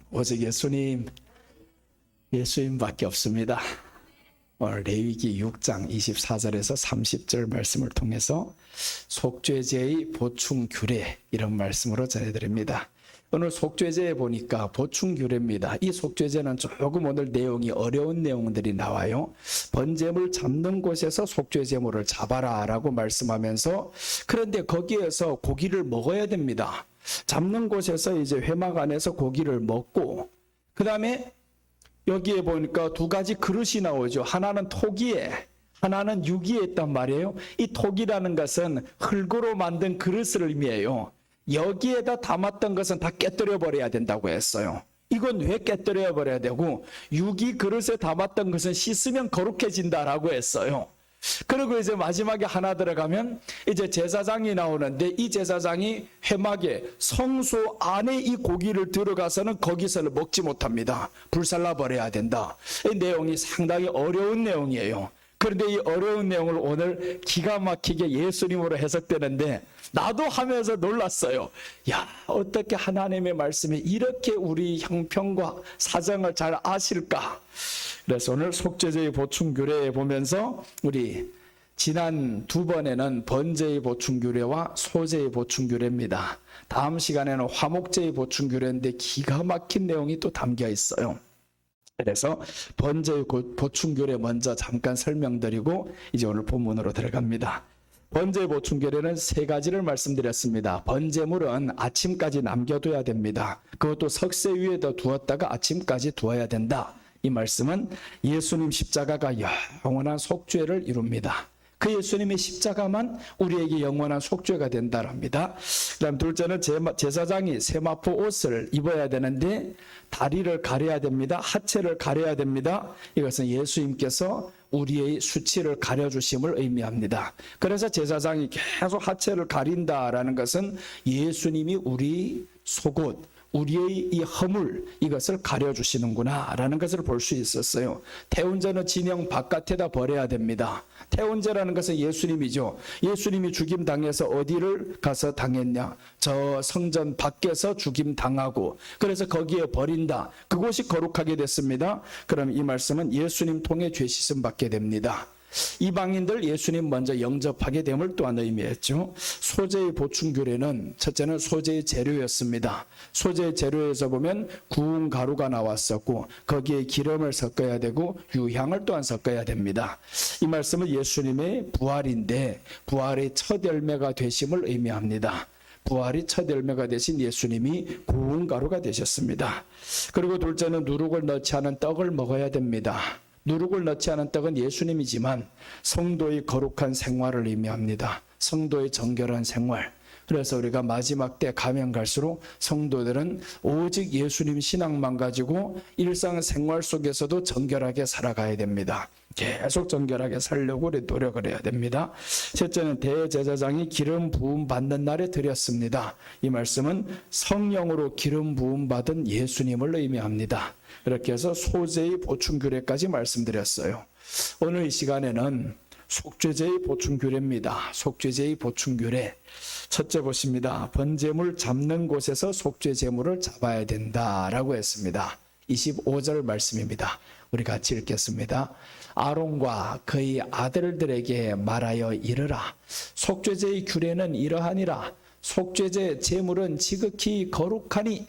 오직 예수님밖에 없습니다. 오늘 레위기 6장 24절에서 30절 말씀을 통해서 속죄제의 보충 규례, 이런 말씀으로 전해드립니다. 오늘 속죄제에 보니까 보충 규례입니다. 이 속죄제는 조금 오늘 내용이 어려운 내용들이 나와요. 번제물 잡는 곳에서 속죄제물을 잡아라 라고 말씀하면서, 그런데 거기에서 고기를 먹어야 됩니다. 잡는 곳에서 이제 회막 안에서 고기를 먹고, 그 다음에 여기에 보니까 두 가지 그릇이 나오죠. 하나는 토기에, 하나는 유기에 있단 말이에요. 이 토기라는 것은 흙으로 만든 그릇을 의미해요. 여기에다 담았던 것은 다 깨뜨려 버려야 된다고 했어요. 이건 왜 깨뜨려 버려야 되고, 유기 그릇에 담았던 것은 씻으면 거룩해진다라고 했어요. 그리고 이제 마지막에 하나 들어가면 이제 제사장이 나오는데, 이 제사장이 회막에 성소 안에 이 고기를 들어가서는 거기서는 먹지 못합니다. 불살라 버려야 된다. 이 내용이 상당히 어려운 내용이에요. 그런데 이 어려운 내용을 오늘 기가 막히게 예수님으로 해석되는데, 나도 하면서 놀랐어요. 야, 어떻게 하나님의 말씀이 이렇게 우리 형편과 사정을 잘 아실까? 그래서 오늘 속죄제의 보충 규례에 보면서, 우리 지난 두 번에는 번제의 보충 규례와 소제의 보충 규례입니다. 다음 시간에는 화목제의 보충 규례인데 기가 막힌 내용이 또 담겨 있어요. 그래서 번제의 보충 규례 먼저 잠깐 설명드리고 이제 오늘 본문으로 들어갑니다. 번제의 보충 규례는 세 가지를 말씀드렸습니다. 번제물은 아침까지 남겨둬야 됩니다. 그것도 석쇠 위에다 두었다가 아침까지 두어야 된다. 이 말씀은 예수님 십자가가 영원한 속죄를 이룹니다. 그 예수님의 십자가만 우리에게 영원한 속죄가 된다랍니다. 그다음 둘째는 제사장이 세마포 옷을 입어야 되는데 다리를 가려야 됩니다. 하체를 가려야 됩니다. 이것은 예수님께서 우리의 수치를 가려주심을 의미합니다. 그래서 제사장이 계속 하체를 가린다라는 것은 예수님이 우리 속옷, 우리의 이 허물, 이것을 가려주시는구나 라는 것을 볼 수 있었어요. 태운제는 진영 바깥에다 버려야 됩니다. 태운제라는 것은 예수님이죠. 예수님이 죽임 당해서 어디를 가서 당했냐? 저 성전 밖에서 죽임 당하고, 그래서 거기에 버린다. 그곳이 거룩하게 됐습니다. 그럼 이 말씀은 예수님 통해 죄 씻음 받게 됩니다. 이방인들 예수님 먼저 영접하게 됨을 또한 의미했죠. 소제의 보충 규례는 첫째는 소제의 재료였습니다. 소제의 재료에서 보면 구운 가루가 나왔었고, 거기에 기름을 섞어야 되고 유향을 또한 섞어야 됩니다. 이 말씀은 예수님의 부활인데 부활의 첫 열매가 되심을 의미합니다. 부활이 첫 열매가 되신 예수님이 구운 가루가 되셨습니다. 그리고 둘째는 누룩을 넣지 않은 떡을 먹어야 됩니다. 누룩을 넣지 않은 떡은 예수님이지만 성도의 거룩한 생활을 의미합니다. 성도의 정결한 생활. 그래서 우리가 마지막 때 가면 갈수록 성도들은 오직 예수님 신앙만 가지고 일상생활 속에서도 정결하게 살아가야 됩니다. 계속 정결하게 살려고 우리 노력을 해야 됩니다. 셋째는 대제사장이 기름 부음 받는 날에 드렸습니다. 이 말씀은 성령으로 기름 부음 받은 예수님을 의미합니다. 이렇게 해서 소제의 보충 규례까지 말씀드렸어요. 오늘 이 시간에는 속죄제의 보충 규례입니다. 속죄제의 보충 규례. 첫째 보십니다. 번제물 잡는 곳에서 속죄제물을 잡아야 된다라고 했습니다. 25절 말씀입니다. 우리 같이 읽겠습니다. 아론과 그의 아들들에게 말하여 이르라. 속죄제의 규례는 이러하니라. 속죄제 제물은 지극히 거룩하니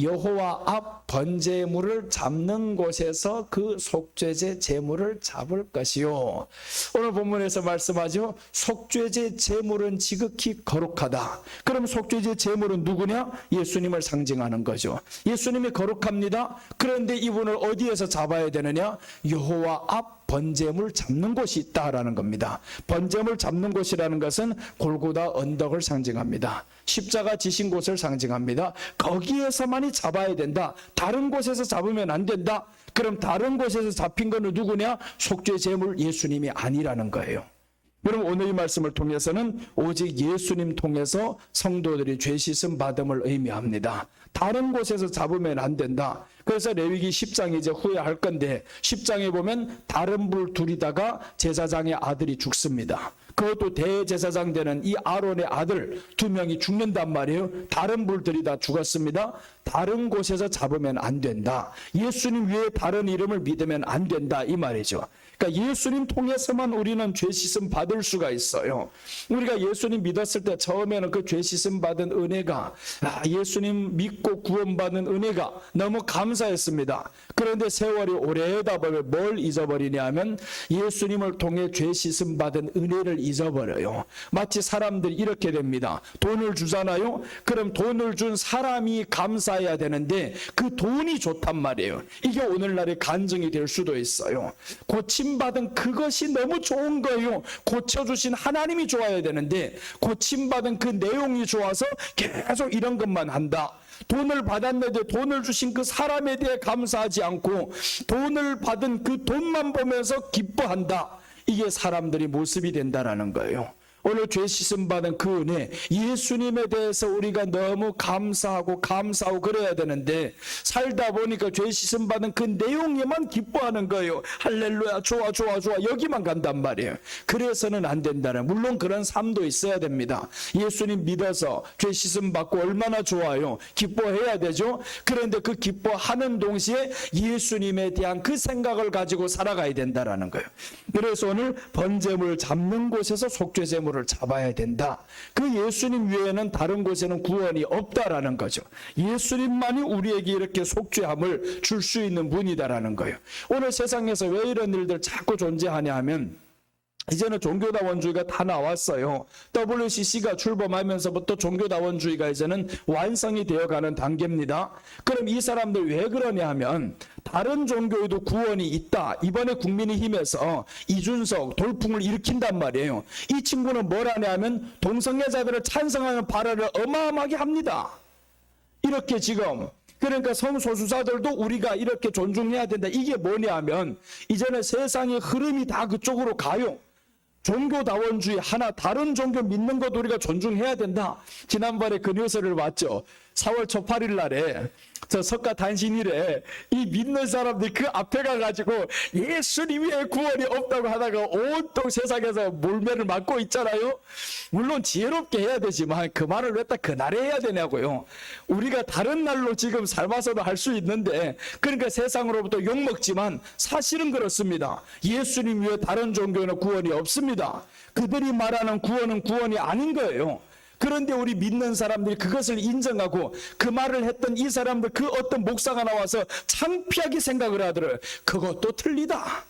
여호와 앞 번제물을 잡는 곳에서 그 속죄제 제물을 잡을 것이요. 오늘 본문에서 말씀하죠. 속죄제 제물은 지극히 거룩하다. 그럼 속죄제 제물은 누구냐? 예수님을 상징하는 거죠. 예수님이 거룩합니다. 그런데 이분을 어디에서 잡아야 되느냐? 여호와 앞 번제물 잡는 곳이 있다라는 겁니다. 번제물 잡는 곳이라는 것은 골고다 언덕을 상징합니다. 십자가 지신 곳을 상징합니다. 거기에서만이 잡아야 된다. 다른 곳에서 잡으면 안 된다. 그럼 다른 곳에서 잡힌 것은 누구냐? 속죄 제물 예수님이 아니라는 거예요. 여러분, 오늘 이 말씀을 통해서는 오직 예수님 통해서 성도들이 죄 씻음 받음을 의미합니다. 다른 곳에서 잡으면 안 된다. 그래서 레위기 10장 이제 후에 할 건데 10장에 보면 다른 불 둘이다가 제사장의 아들이 죽습니다. 그것도 대제사장 되는 이 아론의 아들 2명이 죽는단 말이에요. 다른 불들이 다 죽었습니다. 다른 곳에서 잡으면 안 된다. 예수님 외에 다른 이름을 믿으면 안 된다, 이 말이죠. 그러니까 예수님 통해서만 우리는 죄 씻음 받을 수가 있어요. 우리가 예수님 믿었을 때 처음에는 그 죄 씻음 받은 은혜가, 예수님 믿고 구원받은 은혜가 너무 감사했습니다. 그런데 세월이 오래다 보면 뭘 잊어버리냐 하면 예수님을 통해 죄 씻음 받은 은혜를 잊어버려요. 마치 사람들이 이렇게 됩니다. 돈을 주잖아요. 그럼 돈을 준 사람이 감사해야 되는데 그 돈이 좋단 말이에요. 이게 오늘날의 간증이 될 수도 있어요. 고침받은 그것이 너무 좋은 거예요. 고쳐주신 하나님이 좋아야 되는데 고침받은 그 내용이 좋아서 계속 이런 것만 한다. 돈을 받았는데 돈을 주신 그 사람에 대해 감사하지 않고 돈을 받은 그 돈만 보면서 기뻐한다. 이게 사람들의 모습이 된다라는 거예요. 오늘 죄 씻음 받은 그 은혜, 예수님에 대해서 우리가 너무 감사하고 그래야 되는데 살다 보니까 죄 씻음 받은 그 내용에만 기뻐하는 거예요. 할렐루야, 좋아 여기만 간단 말이에요. 그래서는 안 된다는, 물론 그런 삶도 있어야 됩니다. 예수님 믿어서 죄 씻음 받고 얼마나 좋아요. 기뻐해야 되죠. 그런데 그 기뻐하는 동시에 예수님에 대한 그 생각을 가지고 살아가야 된다라는 거예요. 그래서 오늘 번제물 잡는 곳에서 속죄제물 잡아야 된다. 그 예수님 외에는 다른 곳에는 구원이 없다라는 거죠. 예수님만이 우리에게 이렇게 속죄함을 줄 수 있는 분이다라는 거예요. 오늘 세상에서 왜 이런 일들 자꾸 존재하냐 하면 이제는 종교다원주의가 다 나왔어요. WCC가 출범하면서부터 종교다원주의가 이제는 완성이 되어가는 단계입니다. 그럼 이 사람들 왜 그러냐 하면 다른 종교에도 구원이 있다. 이번에 국민의힘에서 이준석 돌풍을 일으킨단 말이에요. 이 친구는 뭘 하냐 하면 동성애자들을 찬성하는 발언을 어마어마하게 합니다. 이렇게 지금 그러니까 성소수자들도 우리가 이렇게 존중해야 된다. 이게 뭐냐 하면 이제는 세상의 흐름이 다 그쪽으로 가요. 종교다원주의 하나, 다른 종교 믿는 것 우리가 존중해야 된다. 지난번에 그 뉴스를 봤죠. 4월 초 8일 날에 저 석가탄신일에 이 믿는 사람들이 그 앞에 가가지고 예수님 외에 구원이 없다고 하다가 온통 세상에서 몰매를 맞고 있잖아요. 물론 지혜롭게 해야 되지만 그 말을 왜 딱 그날에 해야 되냐고요. 우리가 다른 날로 지금 삶아서도 할 수 있는데, 그러니까 세상으로부터 욕먹지만 사실은 그렇습니다. 예수님 외에 다른 종교는 구원이 없습니다. 그들이 말하는 구원은 구원이 아닌 거예요. 그런데 우리 믿는 사람들이 그것을 인정하고 그 말을 했던 이 사람들, 그 어떤 목사가 나와서 창피하게 생각을 하더라고요. 그것도 틀리다.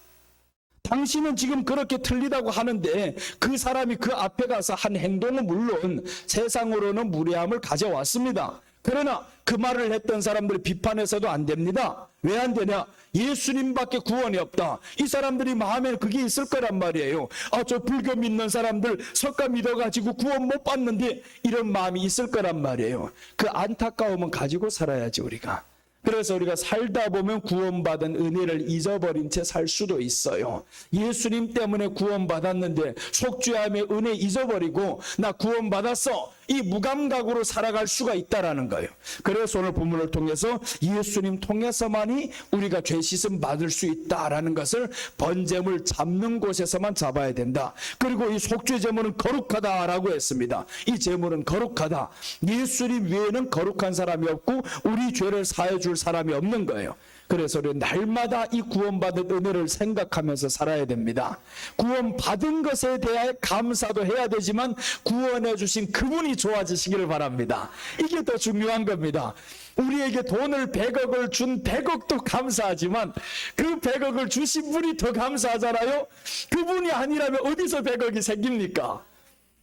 당신은 지금 그렇게 틀리다고 하는데 그 사람이 그 앞에 가서 한 행동은 물론 세상으로는 무례함을 가져왔습니다. 그러나 그 말을 했던 사람들 비판해서도 안 됩니다. 왜 안 되냐? 예수님밖에 구원이 없다. 이 사람들이 마음에 그게 있을 거란 말이에요. 저 불교 믿는 사람들 석가 믿어가지고 구원 못 받는데, 이런 마음이 있을 거란 말이에요. 그 안타까움은 가지고 살아야지 우리가. 그래서 우리가 살다 보면 구원받은 은혜를 잊어버린 채 살 수도 있어요. 예수님 때문에 구원받았는데 속죄함의 은혜 잊어버리고 나 구원받았어, 이 무감각으로 살아갈 수가 있다라는 거예요. 그래서 오늘 본문을 통해서 예수님 통해서만이 우리가 죄 씻음 받을 수 있다라는 것을 번제물 잡는 곳에서만 잡아야 된다. 그리고 이 속죄제물은 거룩하다라고 했습니다. 이 제물은 거룩하다. 예수님 외에는 거룩한 사람이 없고 우리 죄를 사해 줄 사람이 없는 거예요. 그래서 우리는 날마다 이 구원받은 은혜를 생각하면서 살아야 됩니다. 구원받은 것에 대해 감사도 해야 되지만 구원해 주신 그분이 좋아지시기를 바랍니다. 이게 더 중요한 겁니다. 우리에게 돈을 100억을 준 100억도 감사하지만 그 100억을 주신 분이 더 감사하잖아요. 그분이 아니라면 어디서 100억이 생깁니까?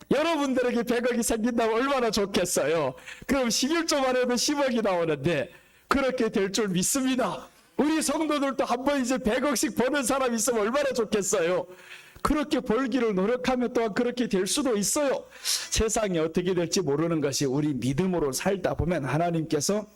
여러분들에게 100억이 생긴다면 얼마나 좋겠어요. 그럼 11조만 해도 10억이 나오는데 그렇게 될 줄 믿습니다. 우리 성도들도 한번 이제 100억씩 버는 사람 있으면 얼마나 좋겠어요. 그렇게 벌기를 노력하면 또한 그렇게 될 수도 있어요. 세상이 어떻게 될지 모르는 것이 우리 믿음으로 살다 보면 하나님께서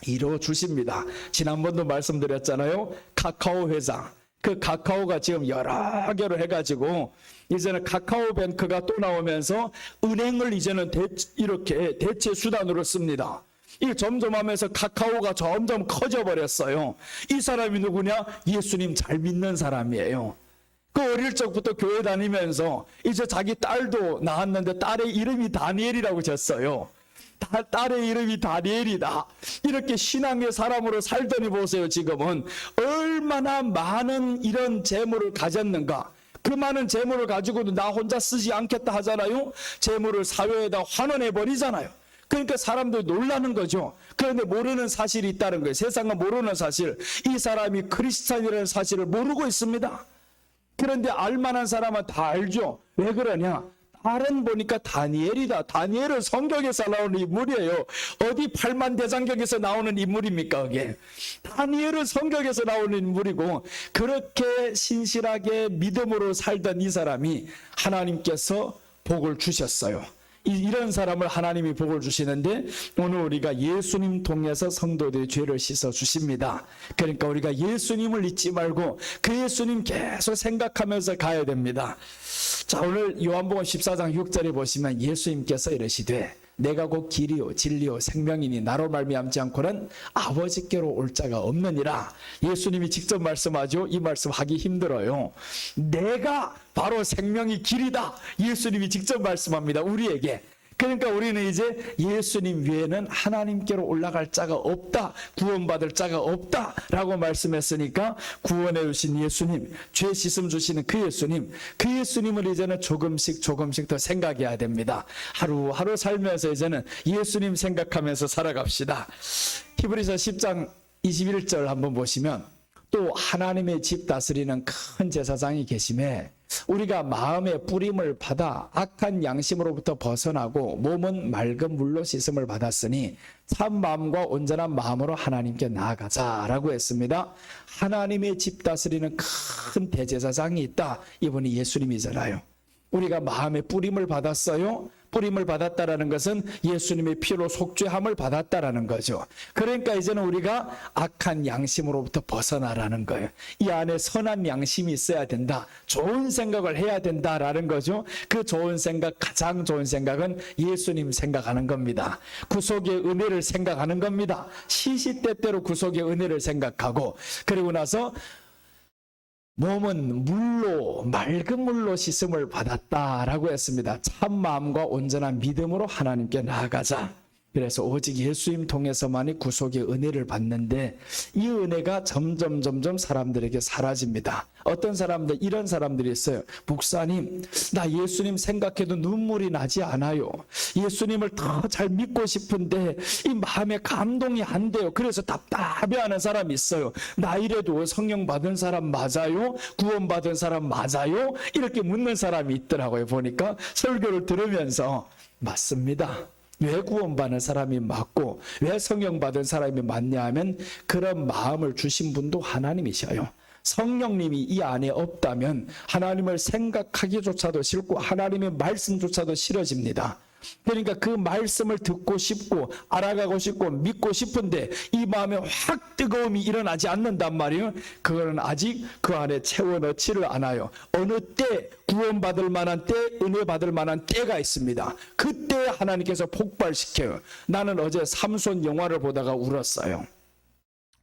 이루어 주십니다. 지난번도 말씀드렸잖아요. 카카오 회장. 그 카카오가 지금 여러 개로 해가지고 이제는 카카오뱅크가 또 나오면서 은행을 이제는 이렇게 대체 수단으로 씁니다. 이 점점 하면서 카카오가 점점 커져 버렸어요. 이 사람이 누구냐? 예수님 잘 믿는 사람이에요. 그 어릴 적부터 교회 다니면서 이제 자기 딸도 낳았는데 딸의 이름이 다니엘이라고 졌어요. 딸의 이름이 다니엘이다. 이렇게 신앙의 사람으로 살더니 보세요. 지금은 얼마나 많은 이런 재물을 가졌는가. 그 많은 재물을 가지고도 나 혼자 쓰지 않겠다 하잖아요. 재물을 사회에다 환원해 버리잖아요. 그러니까 사람들 놀라는 거죠. 그런데 모르는 사실이 있다는 거예요. 세상은 모르는 사실. 이 사람이 크리스찬이라는 사실을 모르고 있습니다. 그런데 알만한 사람은 다 알죠. 왜 그러냐? 딸은 보니까 다니엘이다. 다니엘은 성경에서 나오는 인물이에요. 어디 팔만대장경에서 나오는 인물입니까? 그게 다니엘은 성경에서 나오는 인물이고, 그렇게 신실하게 믿음으로 살던 이 사람이 하나님께서 복을 주셨어요. 이런 사람을 하나님이 복을 주시는데, 오늘 우리가 예수님 통해서 성도들의 죄를 씻어 주십니다. 그러니까 우리가 예수님을 잊지 말고 그 예수님 계속 생각하면서 가야 됩니다. 자, 오늘 요한복음 14장 6절에 보시면 예수님께서 이르시되 내가 곧 길이요 진리요 생명이니 나로 말미암지 않고는 아버지께로 올 자가 없느니라. 예수님이 직접 말씀하죠. 이 말씀 하기 힘들어요. 내가 바로 생명이 길이다. 예수님이 직접 말씀합니다. 우리에게. 그러니까 우리는 이제 예수님 외에는 하나님께로 올라갈 자가 없다, 구원받을 자가 없다 라고 말씀했으니까, 구원해 주신 예수님, 죄 씻음 주시는 그 예수님을 이제는 조금씩 더 생각해야 됩니다. 하루하루 살면서 이제는 예수님 생각하면서 살아갑시다. 히브리서 10장 21절 한번 보시면, 또 하나님의 집 다스리는 큰 제사장이 계심에 우리가 마음의 뿌림을 받아 악한 양심으로부터 벗어나고 몸은 맑은 물로 씻음을 받았으니 참 마음과 온전한 마음으로 하나님께 나아가자라고 했습니다. 하나님의 집 다스리는 큰 대제사장이 있다. 이분이 예수님이잖아요. 우리가 마음의 뿌림을 받았어요. 뿌림을 받았다라는 것은 예수님의 피로 속죄함을 받았다라는 거죠. 그러니까 이제는 우리가 악한 양심으로부터 벗어나라는 거예요. 이 안에 선한 양심이 있어야 된다. 좋은 생각을 해야 된다라는 거죠. 그 좋은 생각, 가장 좋은 생각은 예수님 생각하는 겁니다. 구속의 은혜를 생각하는 겁니다. 시시때때로 구속의 은혜를 생각하고, 그리고 나서 몸은 물로, 맑은 물로 씻음을 받았다라고 했습니다. 참 마음과 온전한 믿음으로 하나님께 나아가자. 그래서 오직 예수님 통해서만이 구속의 은혜를 받는데, 이 은혜가 점점 사람들에게 사라집니다. 어떤 사람들, 이런 사람들이 있어요. 목사님, 나 예수님 생각해도 눈물이 나지 않아요. 예수님을 더 잘 믿고 싶은데 이 마음에 감동이 안 돼요. 그래서 답답해하는 사람이 있어요. 나 이래도 성령 받은 사람 맞아요? 구원받은 사람 맞아요? 이렇게 묻는 사람이 있더라고요. 보니까 설교를 들으면서 맞습니다. 왜 구원받는 사람이 맞고 왜 성령 받은 사람이 맞냐 하면, 그런 마음을 주신 분도 하나님이셔요. 성령님이 이 안에 없다면 하나님을 생각하기조차도 싫고 하나님의 말씀조차도 싫어집니다. 그러니까 그 말씀을 듣고 싶고 알아가고 싶고 믿고 싶은데 이 마음에 확 뜨거움이 일어나지 않는단 말이에요. 그거는 아직 그 안에 채워넣지를 않아요. 어느 때 구원받을 만한 때, 은혜 받을 만한 때가 있습니다. 그때 하나님께서 폭발시켜요. 나는 어제 삼손 영화를 보다가 울었어요.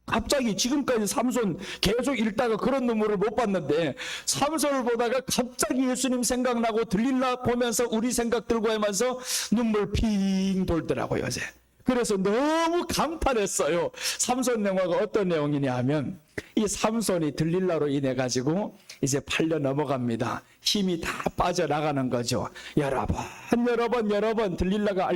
갑자기 지금까지 삼손 계속 읽다가 그런 눈물을 못 봤는데, 삼손을 보다가 갑자기 예수님 생각나고 들릴라 보면서 우리 생각 들고 하면서 눈물 핑 돌더라고요 어제. 그래서 너무 감탄했어요. 삼손 영화가 어떤 내용이냐 하면, 이 삼손이 들릴라로 인해 가지고 이제 팔려 넘어갑니다. 힘이 다 빠져나가는 거죠. 여러 번 들릴라가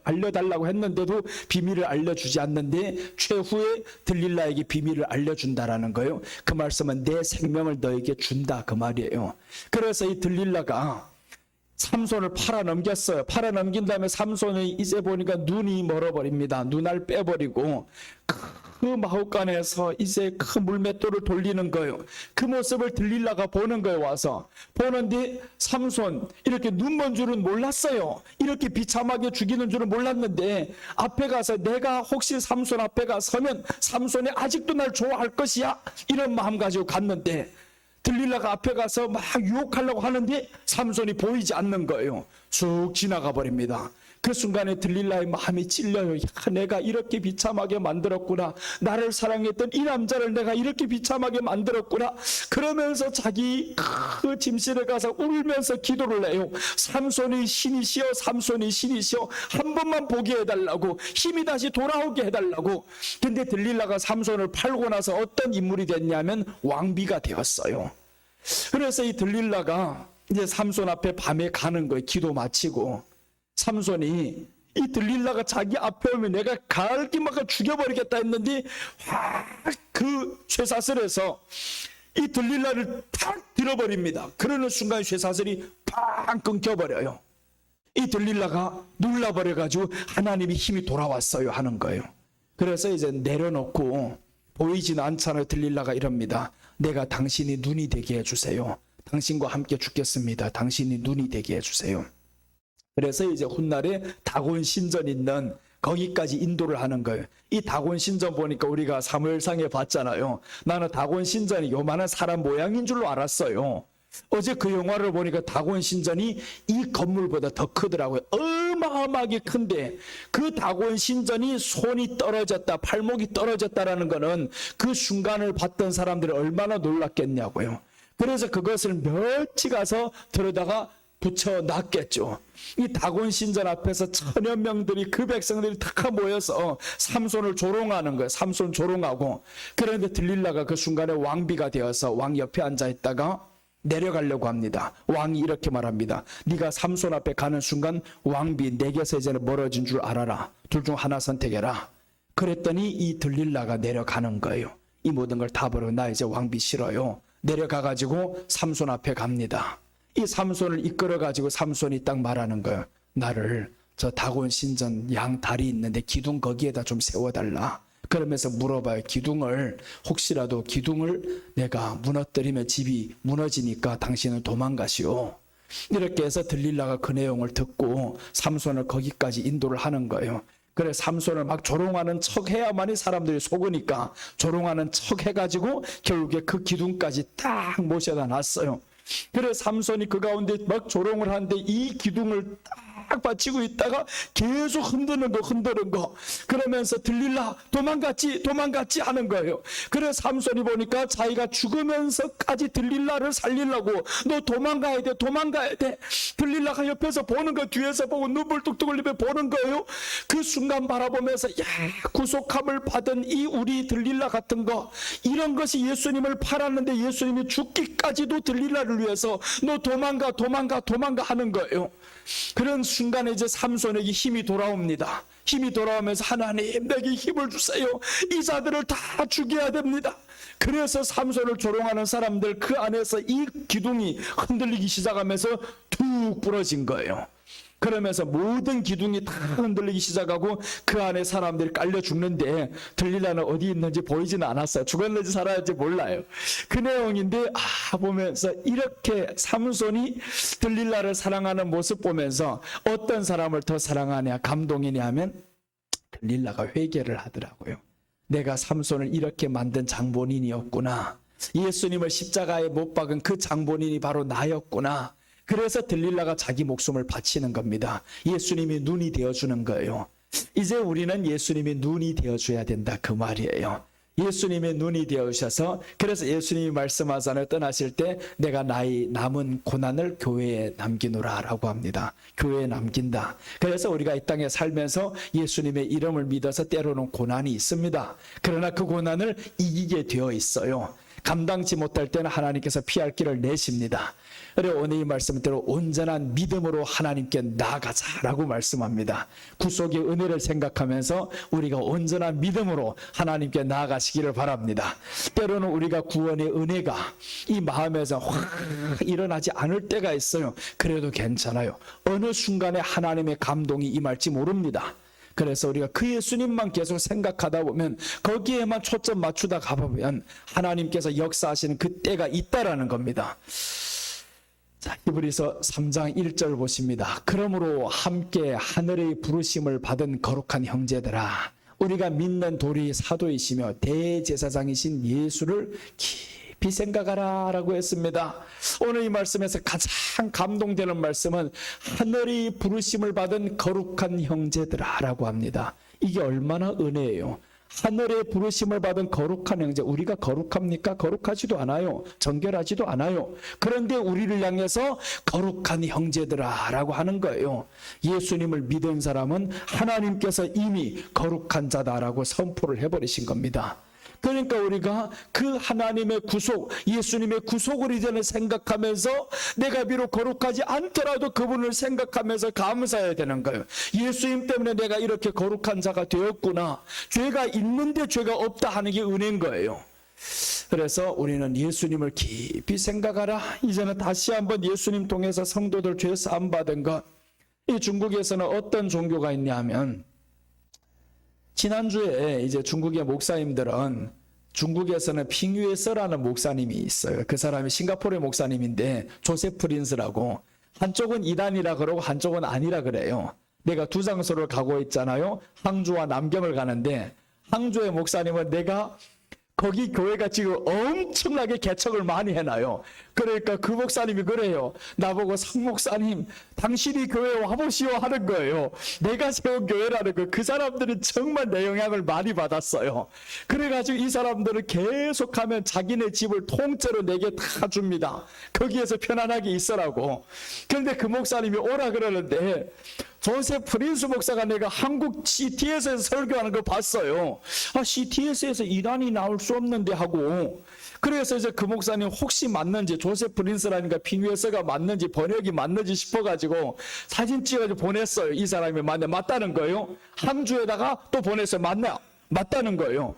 알려달라고 했는데도 비밀을 알려주지 않는데, 최후에 들릴라에게 비밀을 알려준다라는 거예요. 그 말씀은 내 생명을 너에게 준다 그 말이에요. 그래서 이 들릴라가 삼손을 팔아넘겼어요. 팔아넘긴 다음에 삼손이 이제 보니까 눈이 멀어버립니다. 눈알 빼버리고 그 마हु간에서 이제 그 물맷돌을 돌리는 거예요. 그 모습을 들릴라가 보는 거예요. 와서 보는데 삼손 이렇게 눈 먼 줄은 몰랐어요. 이렇게 비참하게 죽이는 줄은 몰랐는데, 앞에 가서 내가 혹시 삼손 앞에 가서면 삼손이 아직도 날 좋아할 것이야, 이런 마음 가지고 갔는데, 들릴라가 앞에 가서 막 유혹하려고 하는데 삼손이 보이지 않는 거예요. 쑥 지나가 버립니다. 그 순간에 들릴라의 마음이 찔려요. 야, 내가 이렇게 비참하게 만들었구나. 나를 사랑했던 이 남자를 내가 이렇게 비참하게 만들었구나. 그러면서 자기 그 침실에 가서 울면서 기도를 해요. 삼손이 신이시여, 삼손이 신이시여, 한 번만 보게 해달라고, 힘이 다시 돌아오게 해달라고. 근데 들릴라가 삼손을 팔고 나서 어떤 인물이 됐냐면 왕비가 되었어요. 그래서 이 들릴라가 이제 삼손 앞에 밤에 가는 거예요. 기도 마치고. 삼손이 이 들릴라가 자기 앞에 오면 내가 갈기막을 죽여버리겠다 했는데 확 그 쇠사슬에서 이 들릴라를 탁 들어버립니다. 그러는 순간 쇠사슬이 팍 끊겨버려요. 이 들릴라가 눌러버려가지고 하나님이 힘이 돌아왔어요 하는 거예요. 그래서 이제 내려놓고 보이지는 않잖아요. 들릴라가 이럽니다. 내가 당신이 눈이 되게 해주세요. 당신과 함께 죽겠습니다. 당신이 눈이 되게 해주세요. 그래서 이제 훗날에 다곤 신전 있는 거기까지 인도를 하는 거예요. 이 다곤 신전 보니까 우리가 사무엘상에 봤잖아요. 나는 다곤 신전이 요만한 사람 모양인 줄로 알았어요. 어제 그 영화를 보니까 다곤 신전이 이 건물보다 더 크더라고요. 어마어마하게 큰데 그 다곤 신전이 손이 떨어졌다, 팔목이 떨어졌다라는 거는 그 순간을 봤던 사람들이 얼마나 놀랐겠냐고요. 그래서 그것을 멸치 가서 들여다가 붙여놨겠죠. 이 다곤 신전 앞에서 천여 명들이, 그 백성들이 다 모여서 삼손을 조롱하는 거예요. 삼손 조롱하고. 그런데 들릴라가 그 순간에 왕비가 되어서 왕 옆에 앉아있다가 내려가려고 합니다. 왕이 이렇게 말합니다. 네가 삼손 앞에 가는 순간 왕비 내게서 이제는 멀어진 줄 알아라. 둘 중 하나 선택해라. 그랬더니 이 들릴라가 내려가는 거예요. 이 모든 걸 다 버리고 나 이제 왕비 싫어요. 내려가가지고 삼손 앞에 갑니다. 이 삼손을 이끌어가지고 삼손이 딱 말하는 거예요. 나를 저 다곤 신전 양 다리 있는데 기둥 거기에다 좀 세워달라. 그러면서 물어봐요. 기둥을, 혹시라도 기둥을 내가 무너뜨리면 집이 무너지니까 당신은 도망가시오. 이렇게 해서 들릴라가 그 내용을 듣고 삼손을 거기까지 인도를 하는 거예요. 그래 삼손을 막 조롱하는 척 해야만이 사람들이 속으니까 조롱하는 척 해가지고 결국에 그 기둥까지 딱 모셔다 놨어요. 그래 삼손이 그 가운데 막 조롱을 하는데 이 기둥을 딱 받치고 있다가 계속 흔드는 거 그러면서 들릴라 도망갔지 하는 거예요. 그래 삼손이 보니까 자기가 죽으면서까지 들릴라를 살리려고 너 도망가야 돼 들릴라가 옆에서 보는 거, 뒤에서 보고 눈물 뚝뚝 흘리며 보는 거예요. 그 순간 바라보면서 야, 구속함을 받은 이 우리 들릴라 같은 거, 이런 것이 예수님을 팔았는데 예수님이 죽기까지도 들릴라를 위해서 너 도망가 하는 거예요. 그런 순간에 이제 삼손에게 힘이 돌아옵니다. 힘이 돌아오면서 하나님 내게 힘을 주세요. 이 자들을 다 죽여야 됩니다. 그래서 삼손을 조롱하는 사람들 그 안에서 이 기둥이 흔들리기 시작하면서 툭 부러진 거예요. 그러면서 모든 기둥이 다 흔들리기 시작하고 그 안에 사람들이 깔려 죽는데 들릴라는 어디 있는지 보이지는 않았어요. 죽었는지 살았는지 몰라요. 그 내용인데 보면서 이렇게 삼손이 들릴라를 사랑하는 모습 보면서 어떤 사람을 더 사랑하냐, 감동이냐 하면 들릴라가 회개를 하더라고요. 내가 삼손을 이렇게 만든 장본인이었구나. 예수님을 십자가에 못 박은 그 장본인이 바로 나였구나. 그래서 들릴라가 자기 목숨을 바치는 겁니다. 예수님이 눈이 되어주는 거예요. 이제 우리는 예수님이 눈이 되어줘야 된다 그 말이에요. 예수님의 눈이 되어주셔서, 그래서 예수님이 말씀하잖아요. 떠나실 때 내가 나의 남은 고난을 교회에 남기노라 라고 합니다. 교회에 남긴다. 그래서 우리가 이 땅에 살면서 예수님의 이름을 믿어서 때로는 고난이 있습니다. 그러나 그 고난을 이기게 되어 있어요. 감당치 못할 때는 하나님께서 피할 길을 내십니다. 그래 오늘 이 말씀대로 온전한 믿음으로 하나님께 나아가자라고 말씀합니다. 구속의 은혜를 생각하면서 우리가 온전한 믿음으로 하나님께 나아가시기를 바랍니다. 때로는 우리가 구원의 은혜가 이 마음에서 확 일어나지 않을 때가 있어요. 그래도 괜찮아요. 어느 순간에 하나님의 감동이 임할지 모릅니다. 그래서 우리가 그 예수님만 계속 생각하다 보면, 거기에만 초점 맞추다 가보면 하나님께서 역사하시는 그 때가 있다라는 겁니다. 자, 히브리서 3장 1절 보십니다. 그러므로 함께 하늘의 부르심을 받은 거룩한 형제들아, 우리가 믿는 도리 사도이시며 대제사장이신 예수를 깊이 생각하라 라고 했습니다. 오늘 이 말씀에서 가장 감동되는 말씀은 하늘이 부르심을 받은 거룩한 형제들아 라고 합니다. 이게 얼마나 은혜예요. 하늘의 부르심을 받은 거룩한 형제. 우리가 거룩합니까? 거룩하지도 않아요. 정결하지도 않아요. 그런데 우리를 향해서 거룩한 형제들아 라고 하는 거예요. 예수님을 믿은 사람은 하나님께서 이미 거룩한 자다라고 선포를 해버리신 겁니다. 그러니까 우리가 그 하나님의 구속, 예수님의 구속을 이제는 생각하면서 내가 비록 거룩하지 않더라도 그분을 생각하면서 감사해야 되는 거예요. 예수님 때문에 내가 이렇게 거룩한 자가 되었구나. 죄가 있는데 죄가 없다 하는 게 은혜인 거예요. 그래서 우리는 예수님을 깊이 생각하라. 이제는 다시 한번 예수님 통해서 성도들 죄 사함 받은 것. 이 중국에서는 어떤 종교가 있냐 하면, 지난주에 이제 중국의 목사님들은, 중국에서는 핑유에서라는 목사님이 있어요. 그 사람이 싱가포르의 목사님인데 조세프 린스라고, 한쪽은 이단이라 그러고 한쪽은 아니라 그래요. 내가 두 장소를 가고 있잖아요. 항주와 남경을 가는데 항주의 목사님은 내가 거기 교회가 지금 엄청나게 개척을 많이 해놔요. 그러니까 그 목사님이 그래요. 나보고 성 목사님, 당신이 교회에 와보시오 하는 거예요. 내가 세운 교회라는 거. 그 사람들은 정말 내 영향을 많이 받았어요. 그래가지고 이 사람들은 계속하면 자기네 집을 통째로 내게 다 줍니다. 거기에서 편안하게 있으라고. 그런데 그 목사님이 오라 그러는데 조세프 린스 목사가 내가 한국 CTS에서 설교하는 거 봤어요. 아, CTS에서 이란이 나올 수 없는데 하고. 그래서 이제 그 목사님 혹시 맞는지, 조세프 린스라니까 핑유에서가 맞는지 번역이 맞는지 싶어가지고 사진 찍어서 보냈어요. 이 사람이 맞다는 거예요. 항주에다가 또 보냈어요. 맞다는 거예요.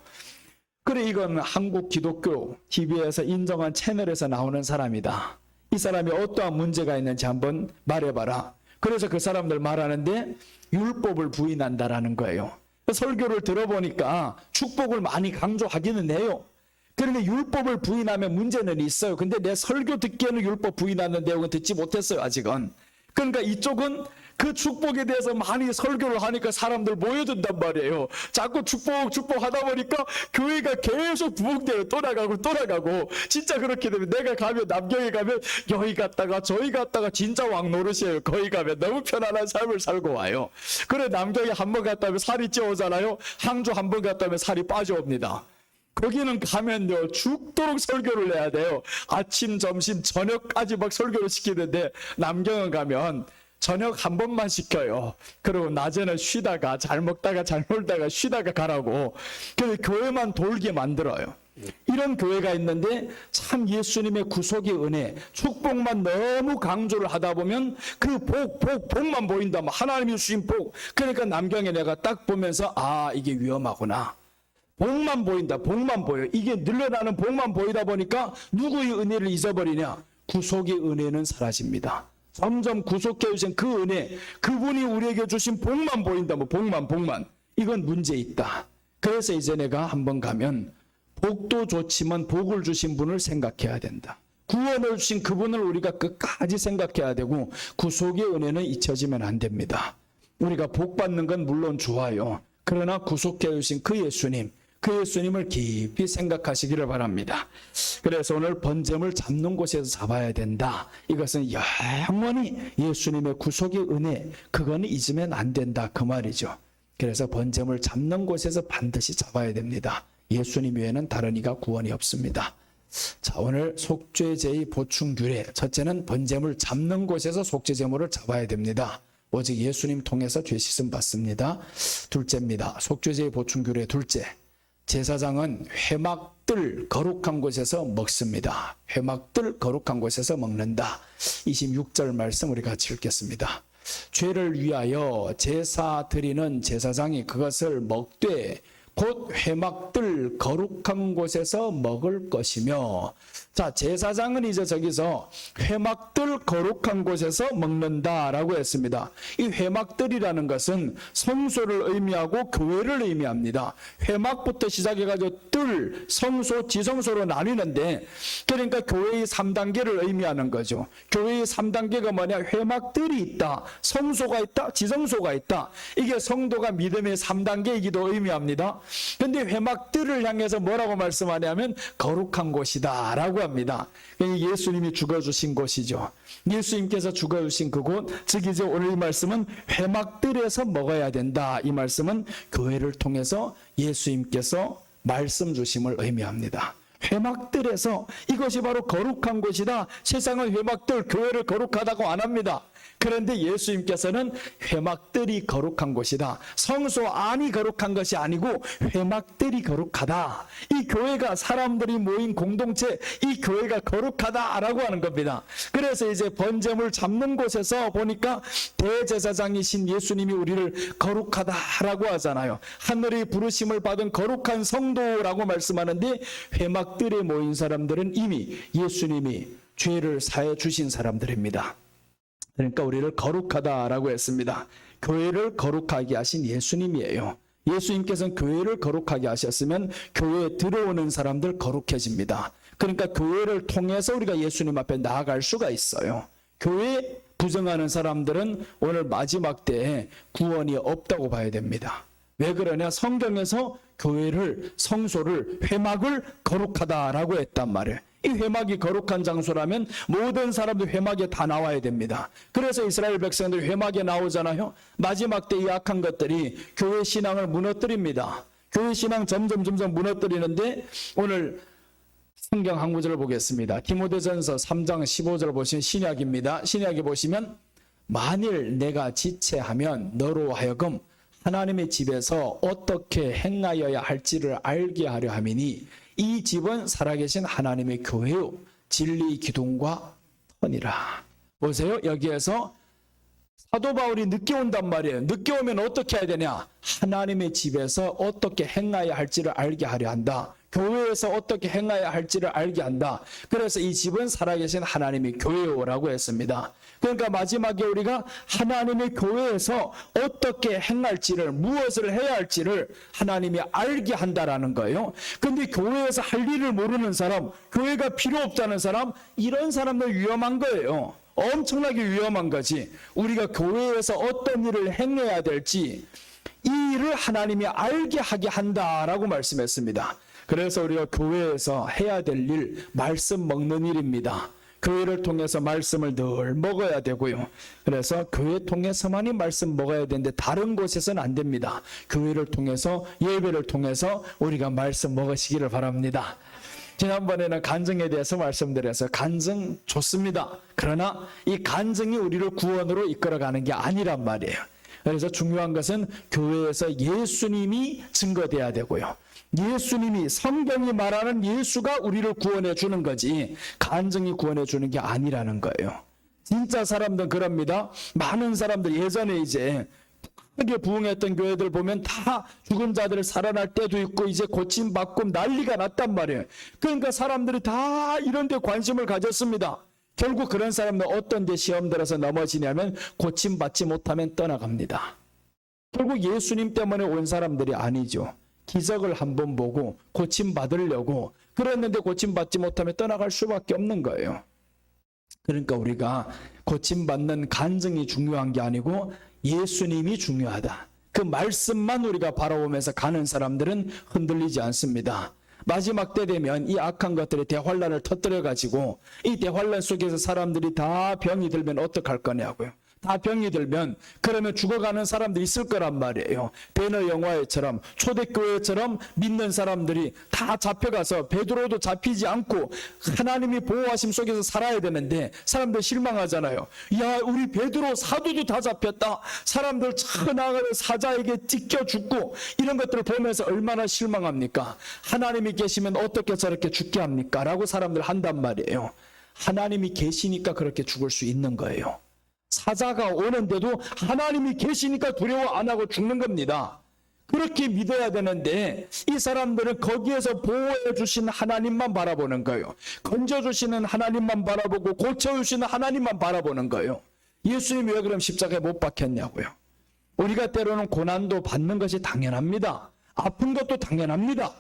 그래, 이건 한국 기독교 TV에서 인정한 채널에서 나오는 사람이다. 이 사람이 어떠한 문제가 있는지 한번 말해봐라. 그래서 그 사람들 말하는데 율법을 부인한다라는 거예요. 설교를 들어보니까 축복을 많이 강조하기는 해요. 그런데 율법을 부인하면 문제는 있어요. 근데 내 설교 듣기에는 율법 부인하는 내용은 듣지 못했어요, 아직은. 그러니까 이쪽은 그 축복에 대해서 많이 설교를 하니까 사람들 모여든단 말이에요. 자꾸 축복 하다 보니까 교회가 계속 부흥되어 또 나가고 진짜 그렇게 되면 내가 가면 남경에 가면 여기 갔다가 저기 갔다가 진짜 왕 노릇이에요. 거기 가면 너무 편안한 삶을 살고 와요. 그래, 남경에 한 번 갔다 오면 살이 찌어오잖아요. 항주 한 번 갔다 오면 살이 빠져옵니다. 거기는 가면요 죽도록 설교를 해야 돼요. 아침, 점심, 저녁까지 막 설교를 시키는데 남경은 가면 저녁 한 번만 시켜요. 그리고 낮에는 쉬다가 잘 먹다가 잘 놀다가 쉬다가 가라고. 그래서 교회만 돌게 만들어요. 이런 교회가 있는데 참 예수님의 구속의 은혜, 축복만 너무 강조를 하다 보면 그 복만 보인다. 하나님이 주신 복. 그러니까 남경에 내가 딱 보면서 아, 이게 위험하구나. 복만 보인다. 복만 보여. 이게 늘어나는 복만 보이다 보니까 누구의 은혜를 잊어버리냐? 구속의 은혜는 사라집니다. 점점 구속해 주신 그 은혜, 그분이 우리에게 주신 복만 보인다. 복만. 이건 문제 있다. 그래서 이제 내가 한번 가면 복도 좋지만 복을 주신 분을 생각해야 된다. 구원을 주신 그분을 우리가 끝까지 생각해야 되고 구속의 은혜는 잊혀지면 안 됩니다. 우리가 복 받는 건 물론 좋아요. 그러나 구속해 주신 그 예수님을 깊이 생각하시기를 바랍니다. 그래서 오늘 번제물 잡는 곳에서 잡아야 된다. 이것은 영원히 예수님의 구속의 은혜, 그거는 잊으면 안 된다, 그 말이죠. 그래서 번제물 잡는 곳에서 반드시 잡아야 됩니다. 예수님 외에는 다른 이가 구원이 없습니다. 자, 오늘 속죄제의 보충 규례. 첫째는 번제물 잡는 곳에서 속죄제물을 잡아야 됩니다. 오직 예수님 통해서 죄 씻음 받습니다. 둘째입니다. 속죄제의 보충 규례 둘째. 제사장은 회막들 거룩한 곳에서 먹습니다. 회막들 거룩한 곳에서 먹는다. 26절 말씀 우리 같이 읽겠습니다. 죄를 위하여 제사 드리는 제사장이 그것을 먹되 곧 회막들 거룩한 곳에서 먹을 것이며. 자, 제사장은 이제 저기서 회막들 거룩한 곳에서 먹는다라고 했습니다. 이 회막들이라는 것은 성소를 의미하고 교회를 의미합니다. 회막부터 시작해가지고 뜰, 성소, 지성소로 나뉘는데, 그러니까 교회의 3단계를 의미하는 거죠. 교회의 3단계가 뭐냐? 회막들이 있다, 성소가 있다, 지성소가 있다. 이게 성도가 믿음의 3단계이기도 의미합니다. 근데 회막들을 향해서 뭐라고 말씀하냐면 거룩한 곳이다 라고 합니다. 예수님이 죽어주신 곳이죠. 예수님께서 죽어주신 그곳, 즉 이제 오늘 이 말씀은 회막들에서 먹어야 된다. 이 말씀은 교회를 통해서 예수님께서 말씀 주심을 의미합니다. 회막들에서, 이것이 바로 거룩한 곳이다. 세상은 회막들, 교회를 거룩하다고 안 합니다. 그런데 예수님께서는 회막들이 거룩한 곳이다. 성소 안이 거룩한 것이 아니고 회막들이 거룩하다. 이 교회가, 사람들이 모인 공동체, 이 교회가 거룩하다라고 하는 겁니다. 그래서 이제 번제물 잡는 곳에서 보니까 대제사장이신 예수님이 우리를 거룩하다라고 하잖아요. 하늘의 부르심을 받은 거룩한 성도라고 말씀하는데, 회막들에 모인 사람들은 이미 예수님이 죄를 사해 주신 사람들입니다. 그러니까 우리를 거룩하다라고 했습니다. 교회를 거룩하게 하신 예수님이에요. 예수님께서는 교회를 거룩하게 하셨으면 교회에 들어오는 사람들 거룩해집니다. 그러니까 교회를 통해서 우리가 예수님 앞에 나아갈 수가 있어요. 교회에 부정하는 사람들은 오늘 마지막 때에 구원이 없다고 봐야 됩니다. 왜 그러냐? 성경에서 교회를, 성소를, 회막을 거룩하다라고 했단 말이에요. 이 회막이 거룩한 장소라면 모든 사람들 회막에 다 나와야 됩니다. 그래서 이스라엘 백성들이 회막에 나오잖아요. 마지막 때 이 악한 것들이 교회 신앙을 무너뜨립니다. 교회 신앙 점점 무너뜨리는데, 오늘 성경 한 구절을 보겠습니다. 디모데전서 3장 15절 보시면 신약입니다. 신약에 보시면 만일 내가 지체하면 너로 하여금 하나님의 집에서 어떻게 행하여야 할지를 알게 하려 함이니 이 집은 살아계신 하나님의 교회요 진리 기둥과 터니라. 보세요. 여기에서 사도 바울이 늦게 온단 말이에요. 늦게 오면 어떻게 해야 되냐? 하나님의 집에서 어떻게 행하여야 할지를 알게 하려 한다. 교회에서 어떻게 행해야 할지를 알게 한다. 그래서 이 집은 살아계신 하나님의 교회요라고 했습니다. 그러니까 마지막에 우리가 하나님의 교회에서 어떻게 행할지를, 무엇을 해야 할지를 하나님이 알게 한다라는 거예요. 근데 교회에서 할 일을 모르는 사람, 교회가 필요 없다는 사람, 이런 사람들 위험한 거예요. 엄청나게 위험한 거지. 우리가 교회에서 어떤 일을 행해야 될지 이 일을 하나님이 알게 하게 한다라고 말씀했습니다. 그래서 우리가 교회에서 해야 될 일, 말씀 먹는 일입니다. 교회를 통해서 말씀을 늘 먹어야 되고요. 그래서 교회 통해서만이 말씀 먹어야 되는데 다른 곳에서는 안 됩니다. 교회를 통해서, 예배를 통해서 우리가 말씀 먹으시기를 바랍니다. 지난번에는 간증에 대해서 말씀드려서 간증 좋습니다. 그러나 이 간증이 우리를 구원으로 이끌어가는 게 아니란 말이에요. 그래서 중요한 것은 교회에서 예수님이 증거돼야 되고요. 예수님이, 성경이 말하는 예수가 우리를 구원해 주는 거지 간증이 구원해 주는 게 아니라는 거예요. 진짜 사람들은 그럽니다. 많은 사람들 예전에 이제 크게 부흥했던 교회들 보면 다 죽은 자들 살아날 때도 있고 이제 고침받고 난리가 났단 말이에요. 그러니까 사람들이 다 이런 데 관심을 가졌습니다. 결국 그런 사람들 어떤 데 시험 들어서 넘어지냐면 고침받지 못하면 떠나갑니다. 결국 예수님 때문에 온 사람들이 아니죠. 기적을 한번 보고 고침받으려고 그랬는데 고침받지 못하면 떠나갈 수밖에 없는 거예요. 그러니까 우리가 고침받는 간증이 중요한 게 아니고 예수님이 중요하다. 그 말씀만 우리가 바라보면서 가는 사람들은 흔들리지 않습니다. 마지막 때 되면 이 악한 것들이 대환란을 터뜨려가지고 이 대환란 속에서 사람들이 다 병이 들면 어떡할 거냐고요. 다 병이 들면 그러면 죽어가는 사람들이 있을 거란 말이에요. 배너 영화에처럼 초대교회처럼 믿는 사람들이 다 잡혀가서 베드로도 잡히지 않고 하나님이 보호하심 속에서 살아야 되는데 사람들 실망하잖아요. 야, 우리 베드로 사도도 다 잡혔다. 사람들 천하의 사자에게 찢겨 죽고 이런 것들을 보면서 얼마나 실망합니까? 하나님이 계시면 어떻게 저렇게 죽게 합니까? 라고 사람들 한단 말이에요. 하나님이 계시니까 그렇게 죽을 수 있는 거예요. 사자가 오는데도 하나님이 계시니까 두려워 안 하고 죽는 겁니다. 그렇게 믿어야 되는데 이 사람들은 거기에서 보호해 주신 하나님만 바라보는 거예요. 건져주시는 하나님만 바라보고 고쳐주시는 하나님만 바라보는 거예요. 예수님이 왜 그럼 십자가에 못 박혔냐고요. 우리가 때로는 고난도 받는 것이 당연합니다. 아픈 것도 당연합니다.